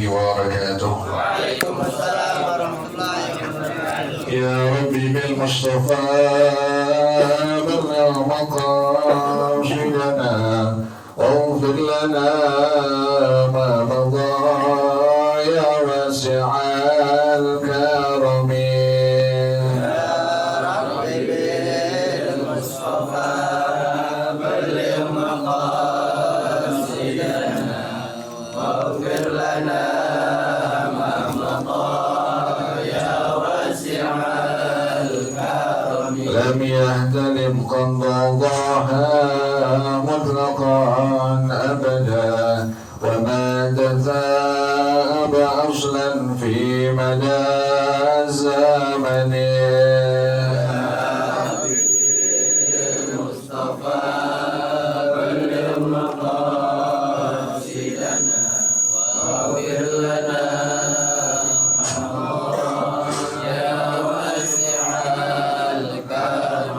وبركاته. وعليكم السلام ورحمة الله وبركاته. يا ربي بالمصطفى بلغ مقاصدنا واغفر لنا ما مضى يا واسع الكرم. لم يهتلم قضاها مطلقا أبدا وما تثاب أصلا في مدى الزمن.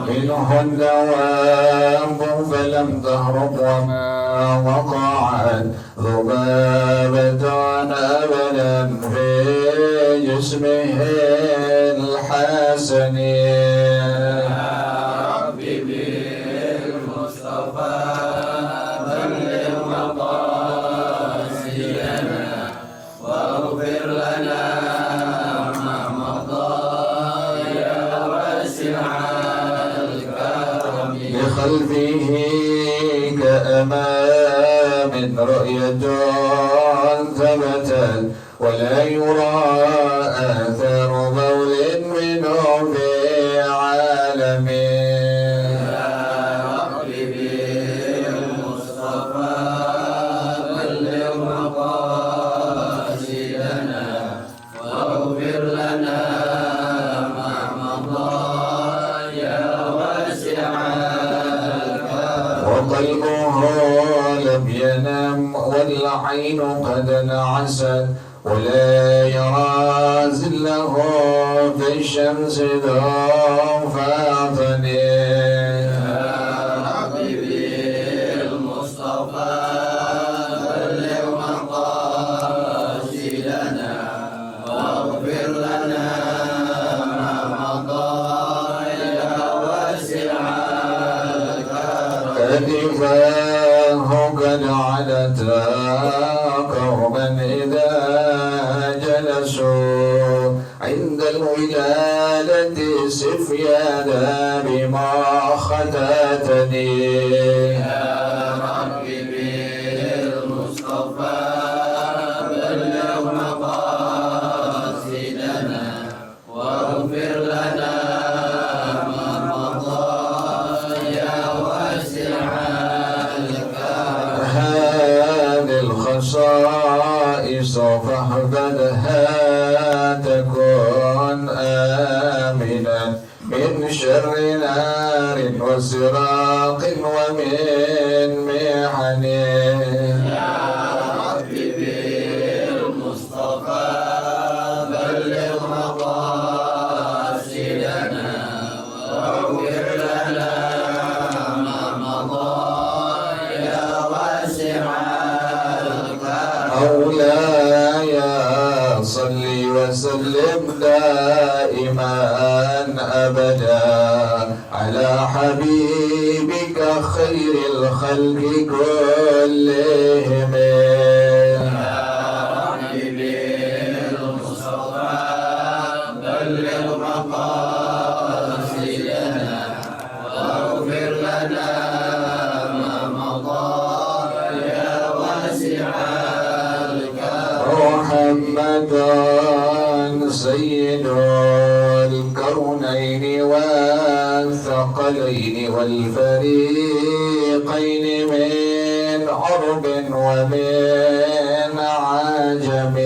منه الدواب فلم تهرب وما وقعت ذبابة أبدا في جسمه الحسن. خلفه كأمام رؤية ثبتت ولا يرى آثار بول منه في عالمه. وقلبه لم ينم والعين قد انعست ولا يرى زله في الشمس ذو فاطن. كتفاه قد علتا قوما إذا جلسوا عند الولادة سفيانا بما ختتني. الخصائص فاحفظها تكن آمنا من شر نار وسراق ومن محن. يا ربي بالمصطفى بلغ مقاصدنا واغفر لنا ما مضى يا واسع. مولاي صل وسلم دائما أبدا على حبيبك خير الخلق كلهم. محمد سيد الكونين والثقلين والفريقين من عرب ومن عجم.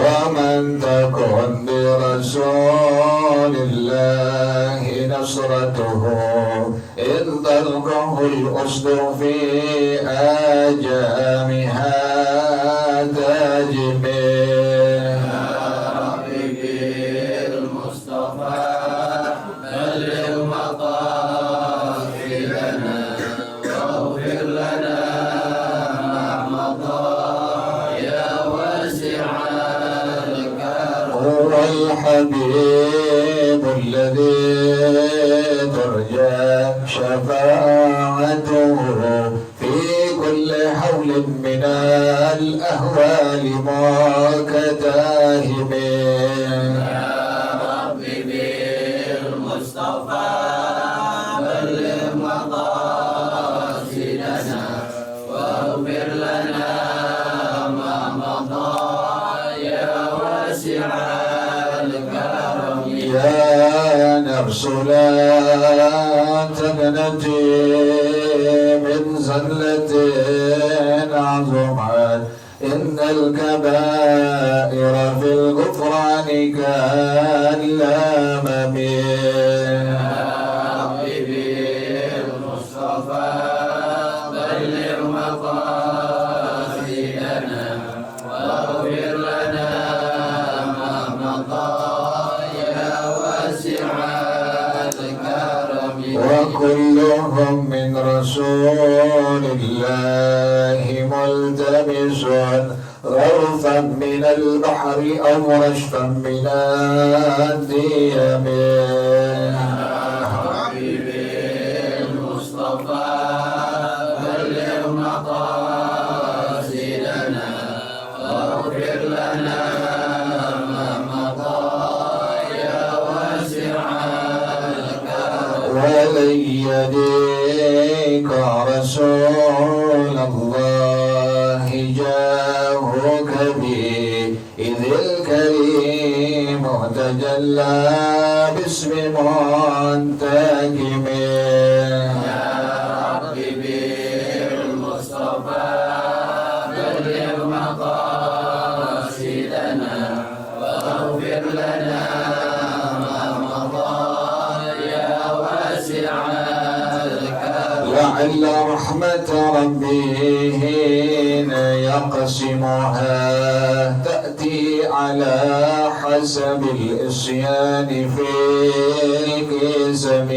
ومن تكن برسول الله نصرته إذ تلقه الأسد في آجامها الحبيب الذي ترجى شفاعته في كل حول من الأهوال مكتاهم. يا ربي بالمصطفى بلغ مقاصدنا واغفر لنا ما مضى يا واسع الكرم. يا نفس لا تقنطي من زلة عظمت، إن الكبائر في الغفران كالأمم. وكلهم من رسول الله ملتمس غرفا من البحر أو رشفا من الديم. ولن يديك رسول الله جاهك به، إذ الكريم تجلى باسم منتجم. يا ربي بالمصطفى بلغ مقاصدنا واغفر لنا لعل رحمة ربه يقسمها تأتي على حسب الإصيان في القسم.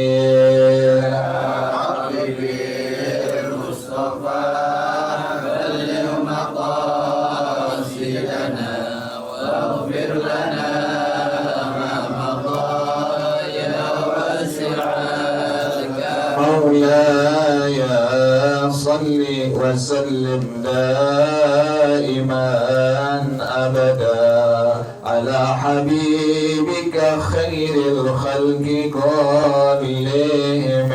مولاي صل وسلم دائما أبدا على حبيبك خير الخلق كلهم.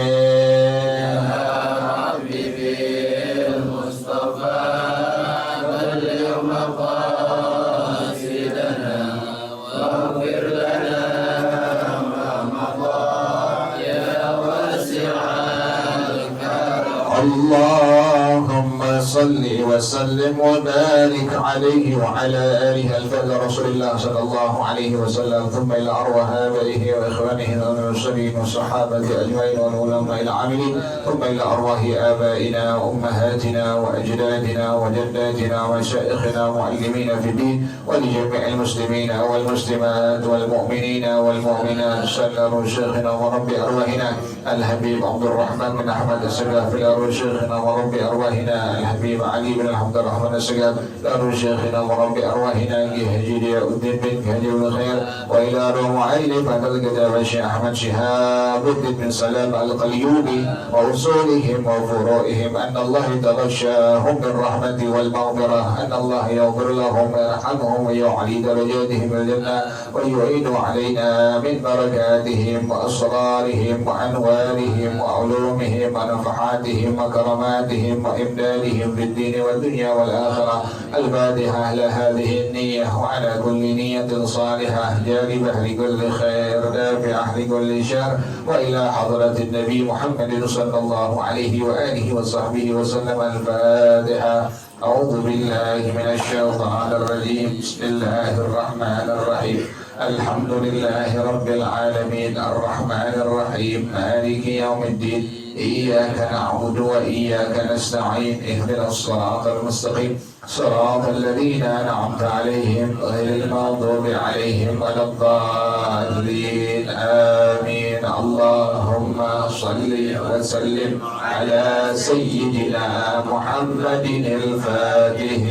اللهم صل وسلم وبارك عليه وعلى آله الفضل رسول الله صلى الله عليه وسلم، ثم إلى أرواح آبائه وإخوانه المرسلين والصحابة أجمعين والعلماء العاملين، ثم إلى أرواح آبائنا وأمهاتنا وأجدادنا وجداتنا ومشايخنا ومعلمين في الدين، ولجميع المسلمين والمسلمات والمؤمنين والمؤمنات. سلام شيخنا ورب أرواحنا الحبيب عبد الرحمن بن أحمد السقاف، لأرواح شيخنا ورب أرواحنا الحبيب علي بن عبد الرحمن السقاف، لأرواح شيخنا ورب أرواحنا جهجيد الدين بن هدي الخير، وإلى روح معلم هذا الكتاب الشيخ أحمد شهاب الدين بن سلام القليوبي وأصولهم وفروعهم، أن الله يتغشاهم بالرحمة والمغفرة، أن الله يغفر لهم ويرحمهم ويعلي درجاتهم الجنة، ويعيد علينا من بركاتهم وأسرارهم وأنوارهم وعلومهم ونفحاتهم وكرماتهم وإمدادهم في الدين والدنيا والآخرة. الفاتحة لهذه النية، وعلى كل نية صالحة جالبة لكل خير دافعة لكل شر، وإلى حضرة النبي محمد صلى الله عليه وآله وصحبه وسلم. الفاتحة. أعوذ بالله من الشيطان الرجيم. بسم الله الرحمن الرحيم. الحمد لله رب العالمين الرحمن الرحيم مالك يوم الدين، إياك نعبد وإياك نستعين، اهدنا الصراط المستقيم صراط الذين أنعمت عليهم غير المغضوب عليهم ولا الضالين، آمين. اللهم صل وسلم على سيدنا محمد الفاتح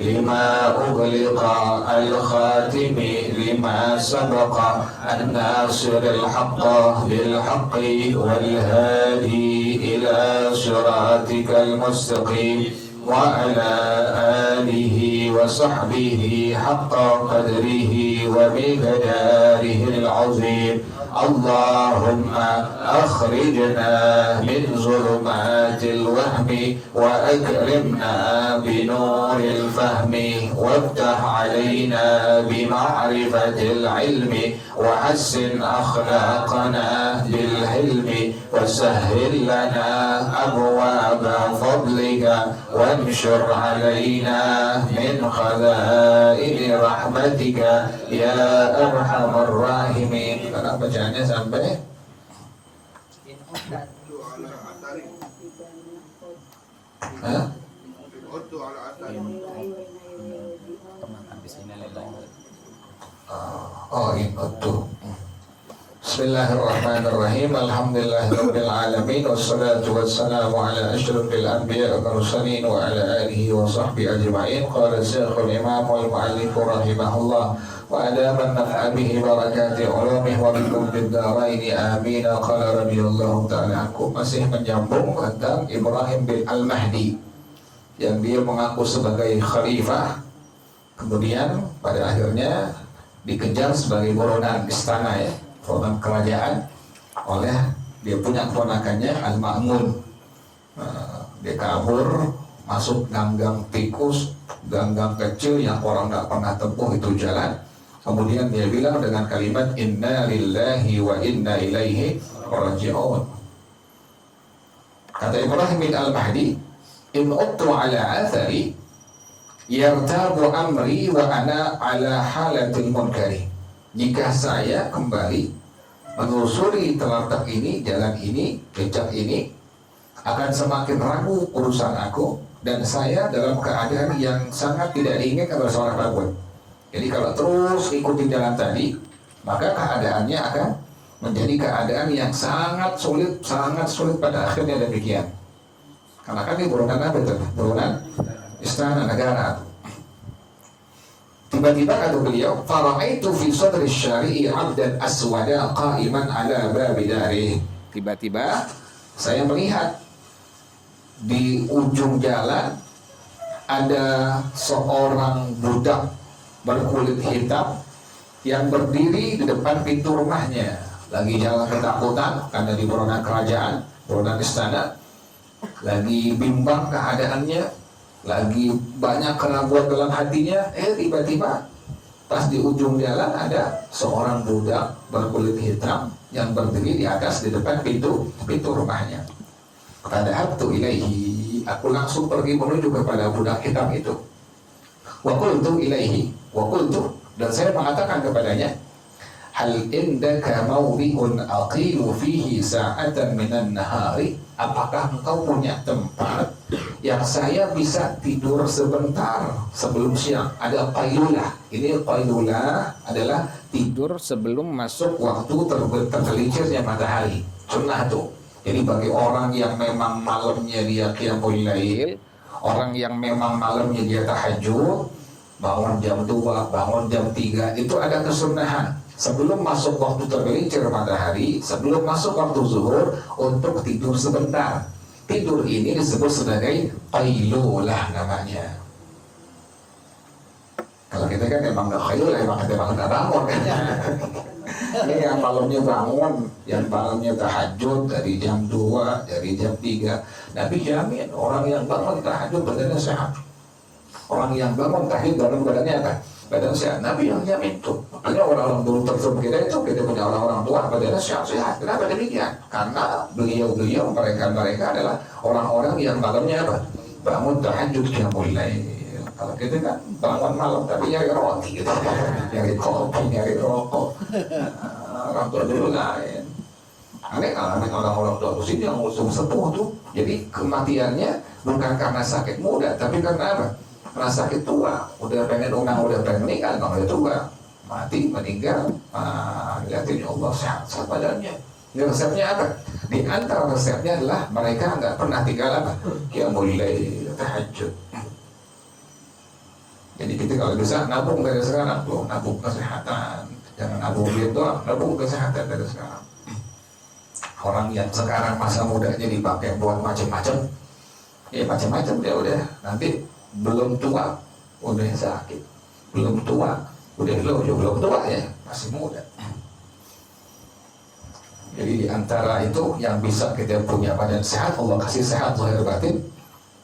لما أغلق الخاتم لما سبق الناصر الحق بالحق والهادي إلى صراطك المستقيم وعلى آله وصحبه حق قدره ومقداره العظيم اللهم أخرجنا من ظلمات الوهم وأكرمنا بنور الفهم وافتح علينا بمعرفة العلم وحسن أخلاقنا بالحلم وسهل لنا أبواب فضلك وانشر علينا من خزائن رحمتك يا أرحم الراحمين. Karena bacaannya sampai Bismillahirrahmanirrahim. Alhamdulillahirabbil alamin wassalatu wassalamu ala asyrafil anbiya'i wal mursalin wa ala alihi wa sahbihi ajma'in. Qala Syekhul Imam wal Mu'allif rahimahullah wa ala man nafa'a bihi barakati ulumihi wa bikum fid dharain amin. Qala radhiyallahu ta'ala anhu, masih menyambung tentang Ibrahim bin Al-Mahdi yang dia mengaku sebagai khalifah, kemudian pada akhirnya dikejar sebagai buronan istana, ya, buronan kerajaan oleh dia punya keponakannya Al-Ma'mun. Dia kabur masuk gang-gang tikus, gang-gang kecil yang orang nggak pernah tempuh itu jalan. Kemudian dia bilang dengan kalimat inna lillahi wa inna ilaihi raji'un. Kata Ibrahim bin Al-Mahdi, in uttu ala athari yartabu amri wa ana ala halatil munkari. Jika saya kembali menelusuri telapak ini, jalan ini, jejak ini, akan semakin ragu urusan aku, dan saya dalam keadaan yang sangat tidak diinginkan oleh seorang apapun. Jadi kalau terus ikuti jalan tadi, maka keadaannya akan menjadi keadaan yang sangat sulit pada akhirnya demikian. Karena kan ini buronan apa itu? Buronan istana negara. Tiba-tiba kata beliau, fara'aitu fi sadri syari'i 'abdan aswada qa'iman 'ala babi dari. Tiba-tiba saya melihat di ujung jalan ada seorang budak berkulit hitam yang berdiri di depan pintu rumahnya. Lagi jalan ketakutan karena di buronan kerajaan, buronan istana. Lagi bimbang keadaannya, lagi banyak keraguan dalam hatinya. Tiba-tiba pas di ujung jalan ada seorang budak berkulit hitam yang berdiri di atas di depan pintu rumahnya. Fadhahabtu ilaihi, aku langsung pergi menuju kepada budak hitam itu. Wa qultu ilaihi, wa qultu, dan saya mengatakan kepadanya, hal indaka mawdi'un aqilu fihi sa'atan minan nahari, apakah engkau punya tempat yang saya bisa tidur sebentar sebelum siang? Ada qailulah. Ini qailulah adalah tidur sebelum masuk waktu tergelincirnya matahari. Sunnah tuh. Jadi bagi orang yang memang malamnya dia qiyamul lail, orang yang memang malamnya dia tahajud, bangun jam 2, bangun jam 3, itu ada kesunahan. Sebelum masuk waktu tergelincir matahari, sebelum masuk waktu zuhur, untuk tidur sebentar. Tidur ini disebut sebagai qailulah namanya. Kalau kita kan memang gak qailulah, emang kita gak bangun kan. Ini yang malamnya bangun, yang malamnya tahajud dari jam 2, dari jam 3. Nabi jamin orang yang bangun tahajud badannya sehat. Orang yang bangun tahajud dalam badannya apa? Badan sehat. Nabi yang jamin tuh. Makanya orang-orang dulu tersebut kita punya orang-orang tua badannya sehat. Kenapa demikian? Karena beliau-beliau mereka adalah orang-orang yang malamnya apa? Bangun tahajud qiyamul lail. Kalau kita kan bangun malam tapi nyari roti gitu, nyari kopi, nyari rokok. Orang tua dulu lain. Aneh alamin orang-orang tua sini yang usung sepuh tuh. Jadi kematiannya bukan karena sakit muda, tapi karena apa? Karena sakit tua. Udah pengen meninggal, kalau udah tua mati, meninggal. Lihatin ya Allah sehat badannya. Ini resepnya apa? Di antara resepnya adalah mereka nggak pernah tinggal apa? Qiyamul lail, tahajud. Jadi kita kalau bisa nabung dari sekarang tuh, nabung kesehatan, jangan nabung duit doang, nabung kesehatan dari sekarang. Orang yang sekarang masa mudanya dipakai buat macam-macam, ya macam-macam dia udah nanti belum tua udah sakit, belum tua udah belum tua ya masih muda. Jadi di antara itu yang bisa kita punya badan sehat, Allah kasih sehat lahir batin,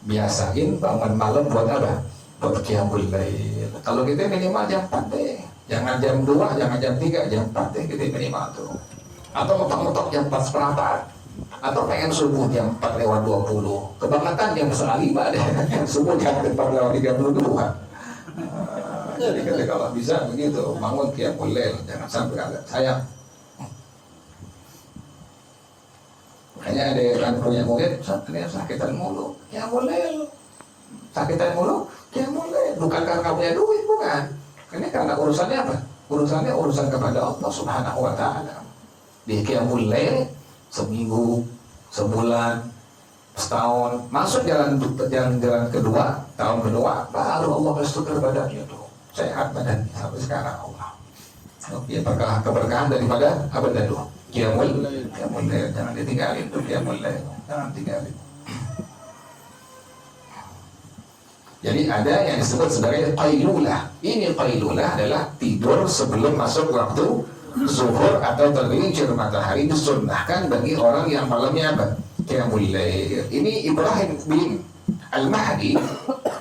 biasain bangun malam buat apa? Buat qiyamul lail. Kalau kita minimal jam 4 deh, jangan jam 2, jangan jam 3, jam 4 deh kita minimal tuh. Atau mentok-mentok jam 4 seperempat, atau pengen subuh jam 4 lewat 20, kebangetan jam 4:05 deh, subuh jam 4 lewat 32. Jadi kita kalau bisa begitu, bangun qiyamul lail, jangan sampai agak sayang. Makanya ada yang punya murid, sakitan mulu, qiyamul lail, sakitan mulu, qiyamul lail, bukan karena punya duit, bukan. Ini karena urusannya apa? Urusan kepada Allah Subhanahu wa Ta'ala. Di qiyamul lail seminggu, sebulan, setahun, masuk jalan kedua, tahun kedua, baru Allah bersyukur badannya tuh sehat badannya sampai sekarang Allah. Ya keberkahan daripada apa tadi? Qiyamul lail, jangan ditinggalin tuh qiyamul lail, jangan tinggalin. Jadi ada yang disebut sebagai qailulah. Ini qailulah adalah tidur sebelum masuk waktu zuhur atau tergelincir matahari, disunnahkan bagi orang yang malamnya apa? Qiyamul lail. Ini Ibrahim bin Al-Mahdi,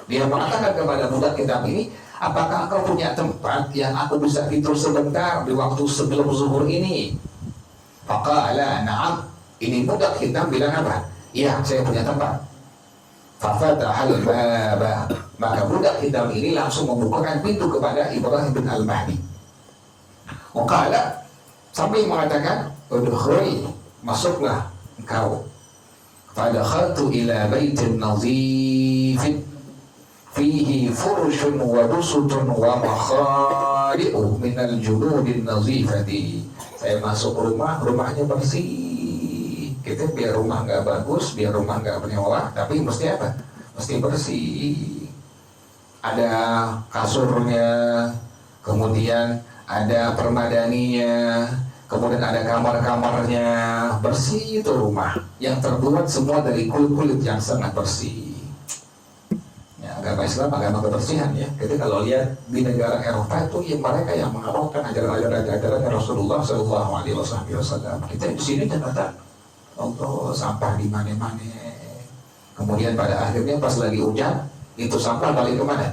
dia mengatakan kepada budak kitab ini, apakah kau punya tempat yang aku bisa tidur sebentar di waktu sebelum zuhur ini? Faqala na'am. Ini budak hitam bilang apa? Iya, saya punya tempat. Fafatahal baba. Maka budak hitam ini langsung membukakan pintu kepada Ibrahim bin Al-Mahdi. Waqala, sambil mengatakan, udkhul, masuklah engkau. Fadakhaltu ila baitin nazifin fihi furushun wa busutun wa makhari'u minal junudin nazifati. Saya masuk rumahnya bersih. Kita biar rumah nggak bagus, biar rumah nggak bermewah, tapi mesti apa? Mesti bersih. Ada kasurnya, kemudian ada permadaninya, kemudian ada kamar-kamarnya, bersih itu rumah. Yang terbuat semua dari kulit-kulit yang sangat bersih. Ya, agama Islam agama kebersihan ya. Jadi kalau lihat di negara Eropa itu ya mereka yang mengamalkan ajaran Rasulullah SAW. Kita di sini ternyata Allah sampah di mana-mana. Kemudian pada akhirnya pas lagi hujan, itu sampah balik ke mana?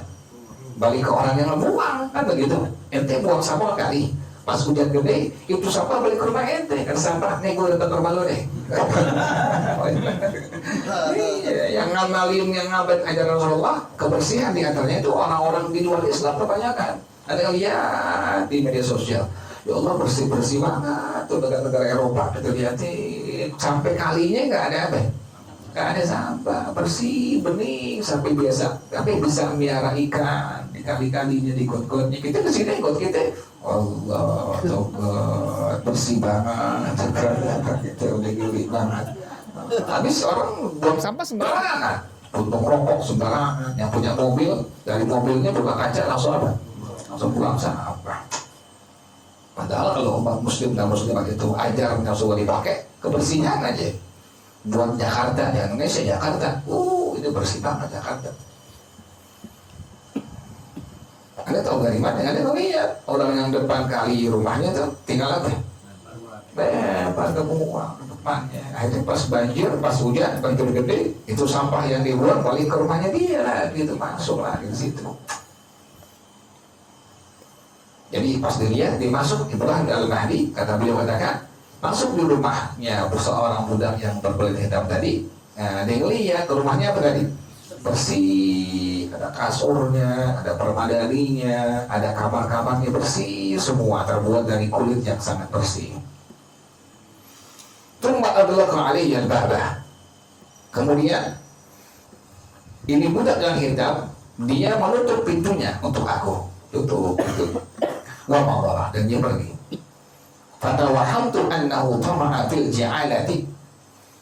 Balik ke orang yang membuang, kan begitu. Ente buang sampah kali, pas hujan gede, itu sampah balik ke rumah ente. Kan sampah, nih gue datang ke rumah lo deh. Yang ngamalin, yang ngabat ajaran Rasulullah, kebersihan di antaranya itu orang-orang di luar Islam kebanyakan. Ada yang lihat di media sosial, ya Allah bersih-bersih banget tuh negara-negara Eropa. Kita lihatin sampai kalinya nggak ada apa, nggak ada sampah, bersih, bening, sampai bisa miara ikan di kali-kalinya, di got-gotnya. Kita ke sini got kita, Allah, tobat, bersih banget, kita udah geli banget. Habis orang buang sampah sembarangan, puntung rokok sembarangan. Yang punya mobil, dari mobilnya buka kaca langsung apa? Langsung buang sampah. Padahal kalau umat muslim dan muslimat itu ajaran yang sudah dipakai, kebersihan aja. Buat Jakarta, di Indonesia, Jakarta, itu bersih banget Jakarta. Anda tahu dari mana? Anda tahu lihat orang yang depan kali rumahnya tuh tinggal apa? Lempar ke buang depannya. Akhirnya pas banjir, pas hujan, banjir gede, itu sampah yang dibuang balik ke rumahnya dia lah, gitu masuk lagi di situ. Jadi pas dilihat, dia masuk Ibrahim Al-Mahdi, kata beliau katakan, masuk di rumahnya seorang budak yang berkulit hitam tadi. Nah, dia ngeliat rumahnya apa tadi? Bersih, ada kasurnya, ada permadaninya, ada kamar-kamarnya bersih, semua terbuat dari kulit yang sangat bersih. Kemudian ini budak yang hitam, dia menutup pintunya untuk aku, tutup. Dan dia pergi. Fatawahamtu annahu tama'a fil ja'alati.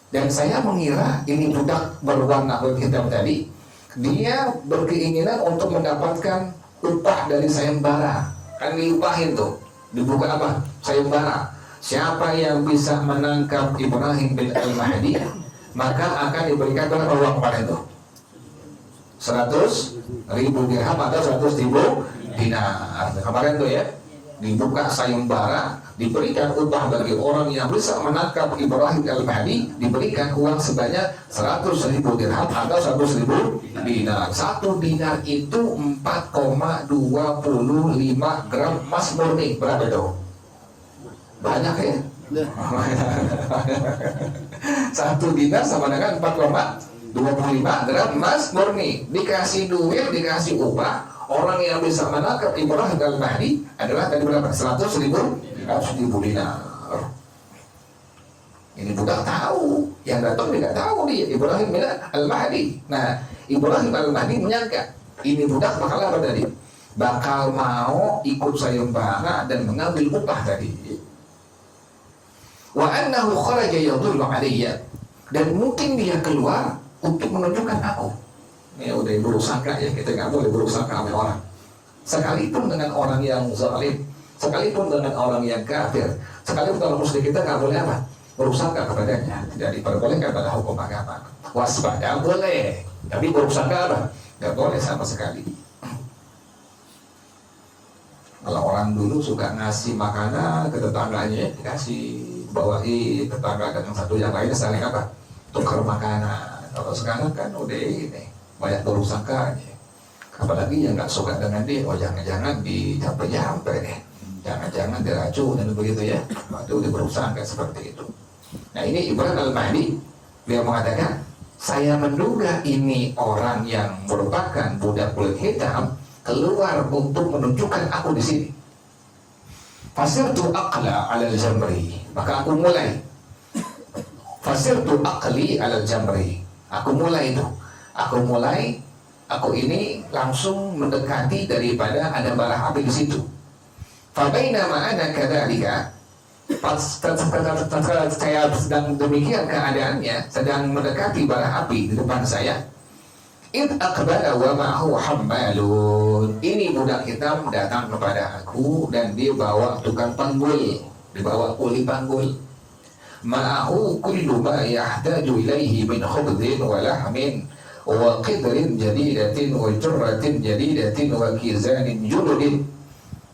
Dan saya mengira ini budak berwarna kulit hitam tadi, dia berkeinginan untuk mendapatkan upah dari sayembara. Kan diupahin tuh, dibuka apa? Sayembara. Siapa yang bisa menangkap Ibrahim bin Al-Mahdi, maka akan diberikan berapa uang kemarin itu? 100.000 dirham atau 100.000 dinar. Kemarin tuh ya, dibuka sayembara, diberikan upah bagi orang yang bisa menangkap Ibrahim Al-Mahdi, diberikan uang sebanyak 100.000 dirham atau 100.000 dinar. 1 dinar itu 4,25 gram emas murni. Berapa itu? Banyak ya? 1 dinar sama dengan 4,25 gram emas murni. Dikasih duit, dikasih upah. Orang yang bisa menangkap Ibrahim Al-Mahdi adalah tadi berapa? 100.000 dinar. Ini budak tahu, yang datang tidak tahu dia Ibrahim bin Al-Mahdi. Nah, Ibrahim Al-Mahdi menyangka ini budak bakal apa tadi? Bakal mau ikut sayembara dan mengambil upah tadi. Wa annahu kharaja yadullu alayya, dan mungkin dia keluar untuk menunjukkan aku. Ini udah buruk sangka ya, kita nggak boleh buruk sangka sama orang. Sekalipun dengan orang yang zalim, sekalipun dengan orang yang kafir, sekalipun kalau muslim, kita nggak boleh apa? Buruk sangka kepadanya. Tidak diperbolehkan pada hukum agama. Waspada boleh, tapi buruk sangka apa? Nggak boleh sama sekali. Kalau orang dulu suka ngasih makanan ke tetangganya, dikasih, bawain tetangga dan yang satu yang lainnya saling apa? Tukar makanan. Kalau sekarang kan udah ini banyak buruk sangkanya. Apalagi yang nggak suka dengan dia, oh jangan-jangan dijampe-jampe deh, jangan-jangan diracun dan begitu ya. Itu udah buruk sangka seperti itu. Nah ini Ibrahim Al-Mahdi, dia mengatakan, saya menduga ini orang yang merupakan budak kulit hitam keluar untuk menunjukkan aku di sini. Fasirtu aqla alal jamri, maka aku mulai. Fasirtu aqli alal jamri, aku mulai itu. Aku ini langsung mendekati daripada ada bara api di situ. Fabainama ana kadzalika, pas saya sedang demikian keadaannya, sedang mendekati bara api di depan saya. Id aqbala wa ma'ahu hammalun. Ini budak hitam datang kepada aku dan dia bawa tukang panggul, dibawa kuli panggul. Ma'ahu kullu ma yahtaju ilaihi min khubdin wa lahmin wa qidrin jadidatin wa jurratin jadidatin wa kizanin juludin.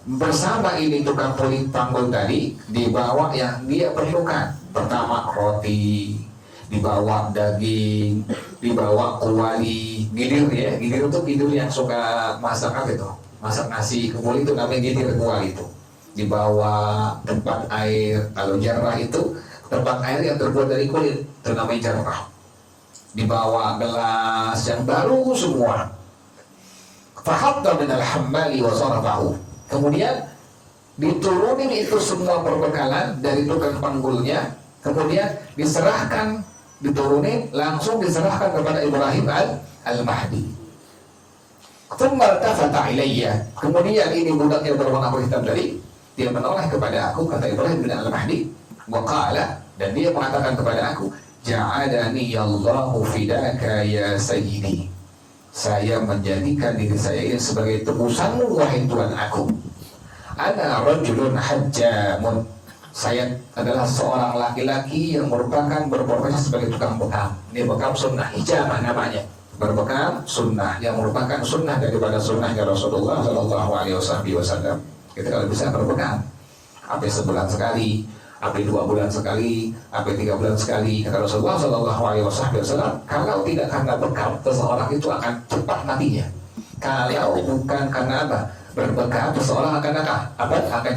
Bersama ini tukang kuli panggul tadi dibawa yang dia perlukan. Pertama roti, dibawa daging, dibawa kuali, gidir ya, gidir itu gidir yang suka masak apa itu, masak nasi kuali itu namanya gidir kuali itu. Dibawa tempat air, kalau jarrah itu tempat air yang terbuat dari kulit, itu namanya jarrah. Dibawa gelas yang baru semua. Fahatta minal hammali wa sarafahu. Kemudian diturunin itu semua perbekalan dari tukang panggulnya, kemudian diserahkan, diturunin, langsung diserahkan kepada Ibrahim Al-Mahdi. Tsumma tafata ilayya. Kemudian ini budak yang berwarna hitam tadi, dia menoleh kepada aku, kata Ibrahim bin Al-Mahdi, wa qala, dan dia mengatakan kepada aku, ja'alani Allahu fidaka ya sayyidi. Saya menjadikan diri saya ini sebagai tebusanmu wahai Tuhan aku. Ana rajulun hajjamun. Saya adalah seorang laki-laki yang merupakan berprofesi sebagai tukang bekam. Ini bekam sunnah, hijamah namanya. Berbekam sunnah, yang merupakan sunnah daripada sunnahnya Rasulullah Shallallahu Alaihi Wasallam. Kita kalau bisa berbekam, apa sebulan sekali, apa 2 bulan sekali, apa 3 bulan sekali. Kata Rasulullah Shallallahu Alaihi Wasallam, kalau tidak karena bekam, seseorang itu akan cepat matinya. Kalau bukan karena apa? Berbekam, seseorang akan apa? Akan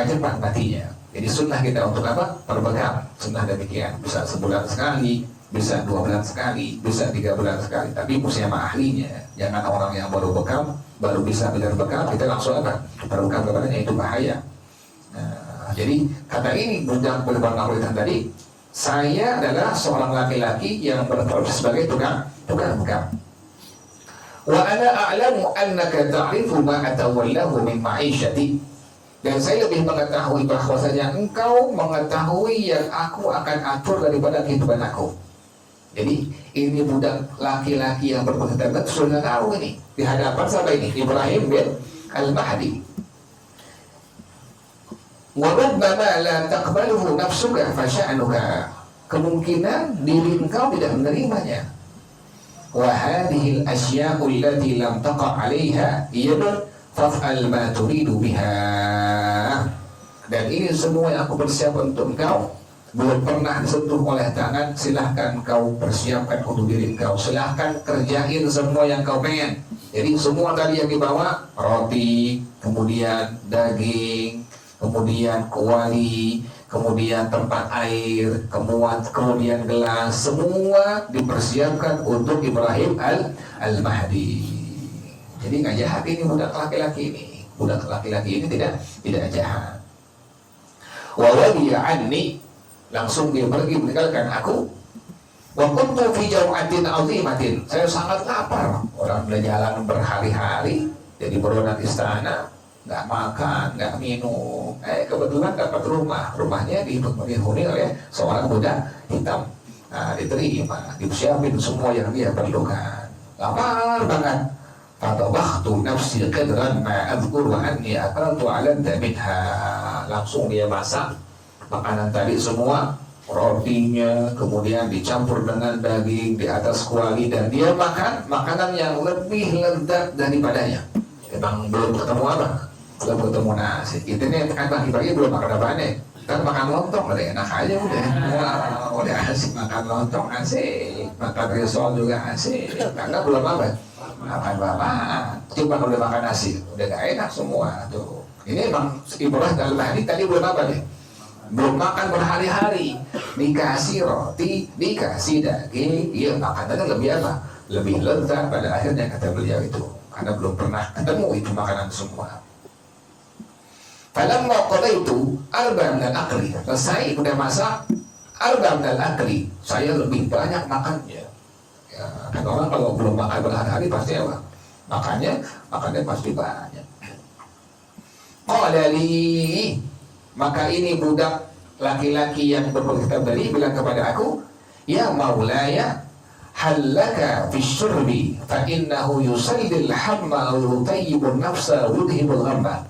cepat matinya. Jadi sunnah kita untuk apa? Berbekam. Sunnah demikian. Bisa sebulan sekali, bisa 2 bulan sekali, bisa 3 bulan sekali. Tapi mesti sama ahlinya. Jangan orang yang baru bekam, baru bisa belajar bekam, kita langsung apa? Berbekam kepadanya, itu bahaya. Nah, jadi kata ini budak berwarna hitam tadi, saya adalah seorang laki-laki yang berprofesi sebagai tukang bekam. Wa ana a'lamu annaka ta'rifu ma atawallahu min ma'isyati. Dan saya lebih mengetahui bahwasanya engkau mengetahui yang aku akan atur daripada kehidupan aku. Jadi ini budak laki-laki yang berpengetahuan sudah tahu ini di hadapan siapa ini? Ibrahim bin Al-Mahdi. Wa rabbama la taqbaluhu nafsuka fa sya'nuka. Kemungkinan diri engkau tidak menerimanya. Wa hadhihi al-asya'u allati lam taqa 'alayha yadun faf'al ma turidu biha. Dan ini semua yang aku persiapkan untuk engkau belum pernah disentuh oleh tangan, silahkan kau persiapkan untuk diri kau, silahkan kerjain semua yang kau pengen. Jadi semua tadi yang dibawa, roti, kemudian daging, kemudian kuali, kemudian tempat air, kemudian gelas, semua dipersiapkan untuk Ibrahim Al-Mahdi. Jadi nggak jahat ini budak laki-laki ini, tidak jahat. Wa wadiya anni, langsung dia pergi meninggalkan aku. Wa kuntu fi jaw'atin 'azimatin, saya sangat lapar. Orang berjalan berhari-hari jadi buronan istana, nggak makan, nggak minum. Kebetulan dapat rumahnya dihuni oleh seorang budak hitam. Nah, diterima, disiapin semua yang dia perlukan. Lapar banget. Fatabakhtu nafsi qadran ma adhkur wa anni akaltu 'alanta minha. Langsung dia masak makanan tadi semua, rotinya, kemudian dicampur dengan daging di atas kuali, dan dia makan makanan yang lebih lezat daripadanya. Memang belum ketemu apa? Belum ketemu nasi. Itu nih kan pagi-pagi belum makan apa nih? Kan makan lontong, udah enak aja udah. Wah, udah asik makan lontong asik, makan risol juga asik. Karena belum apa? Makan bapak. Coba udah makan nasi, udah gak enak semua tuh. Ini emang Ibrahim Al-Mahdi tadi belum apa nih? Belum makan berhari-hari, dikasih roti, dikasih daging, dia makanannya lebih apa? Lebih lezat pada akhirnya, kata beliau itu, karena belum pernah ketemu itu makanan semua. Falamma qadaitu arba' min al-akli, selesai udah masak, arba' min al-akli, saya lebih banyak makannya. Ya, kan orang kalau belum makan berhari-hari pasti apa? Makannya pasti banyak. Qala li, maka ini budak laki-laki yang berpengetahuan tadi bilang kepada aku, ya maulaya, halaka fi syurbi fa innahu yusallil hamma wa yutayyibun nafsa wa yudhibul ghamma.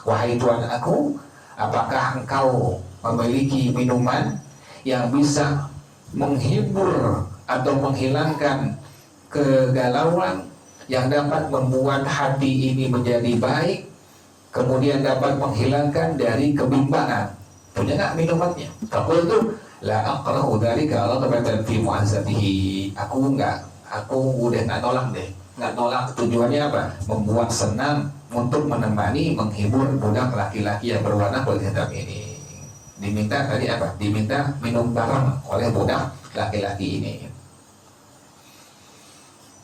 Wahai tuan aku, apakah engkau memiliki minuman yang bisa menghibur atau menghilangkan kegalauan, yang dapat membuat hati ini menjadi baik, kemudian dapat menghilangkan dari kebimbangan? Punya nggak minumannya? Aku itu la aqrahu dzalika raghbatan fi mu'azzatihi. Aku udah nggak nolak deh. Nggak nolak, tujuannya apa? Membuat senang, untuk menemani, menghibur budak laki-laki yang berwarna kulit hitam ini. Diminta tadi apa? Diminta minum bareng oleh budak laki-laki ini.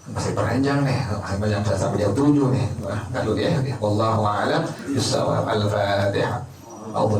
Masih panjang nih, sampai jam 7 nih. Nah, dulu ya. Wallahu a'lam bishawab. Al-Fatihah.